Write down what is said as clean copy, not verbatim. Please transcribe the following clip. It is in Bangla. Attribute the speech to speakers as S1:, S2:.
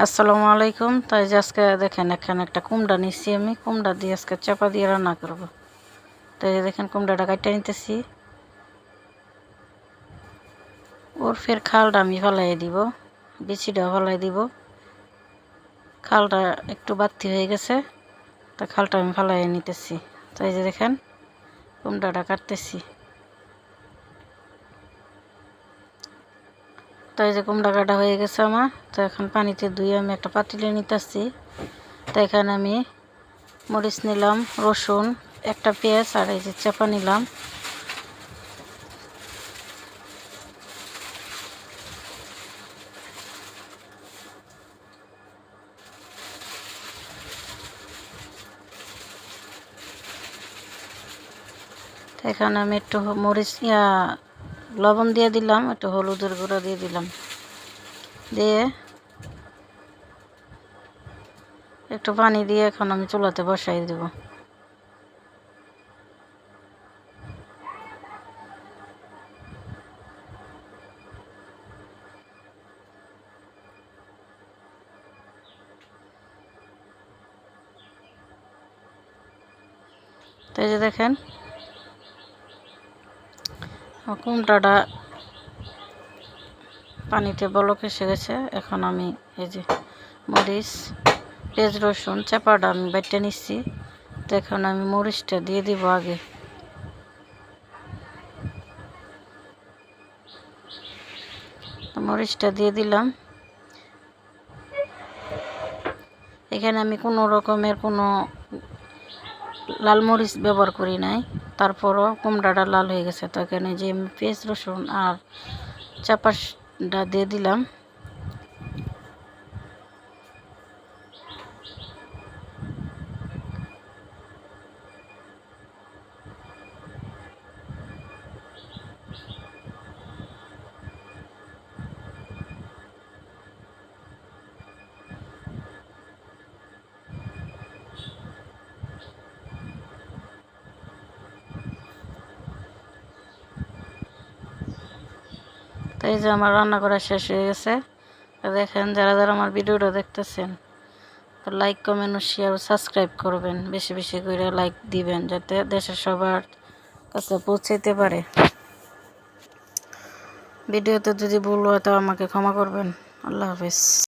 S1: আসসালামু আলাইকুম। তাই যে আজকে দেখেন এখানে একটা কুমড়া নিচ্ছি, আমি কুমড়া দিয়ে আজকে চাপা দিয়ে রান্না করব। তাই যে দেখেন কুমড়াটা কাটতে নিতেছি, ওর ফের খালটা আমি ফেলাই দিব, বিচিটাও ফেলাই দিব। খালটা একটু বাড়তি হয়ে গেছে, তা খালটা আমি ফেলাই নিতেছি। তাই যে দেখেন কুমড়াটা কাটতেছি। তাই যে কুমড়া কাটা হয়ে গেছে আমার। তো এখন পানিতে ধুয়ে আমি একটা পাতিলে নিতেছি। তো এখানে আমি মরিচ নিলাম, রসুন, একটা পেঁয়াজ আর এই যে চাপা নিলাম। এখানে আমি একটু মরিচ লবণ দিয়ে দিলাম, একটু হলুদের গুঁড়া দিয়ে দিলাম, দিয়ে একটু পানি দিয়ে এখন আমি চুলাতে বসাই দেব। তো এই যে দেখেন কুমড়াটা পানিতে বলক এসে গেছে। এখন আমি এই যে মরিচ, পেঁয়াজ, রসুন চাপাটা আমি বেটে নিচ্ছি। তো এখন আমি মরিচটা দিয়ে দিব আগে। মরিচটা দিয়ে দিলাম। এখানে আমি কোনো রকমের কোনো লাল মরিচ ব্যবহার করি নাই, তারপরও কুমড়াটা লাল হয়ে গেছে। তো এখানে যে পেঁয়াজ, রসুন আর চাপাটা দিয়ে দিলাম। তো এই যে আমার রান্না করা শেষ হয়ে গেছে। দেখেন যারা যারা আমার ভিডিওটা দেখতেছেন, তো লাইক, কমেন্ট, শেয়ার ও সাবস্ক্রাইব করবেন, বেশি বেশি করে লাইক দিবেন যাতে দেশের সবার কাছে পৌঁছাইতে পারে। ভিডিওতে যদি ভুল হয় তো আমাকে ক্ষমা করবেন। আল্লাহ হাফেজ।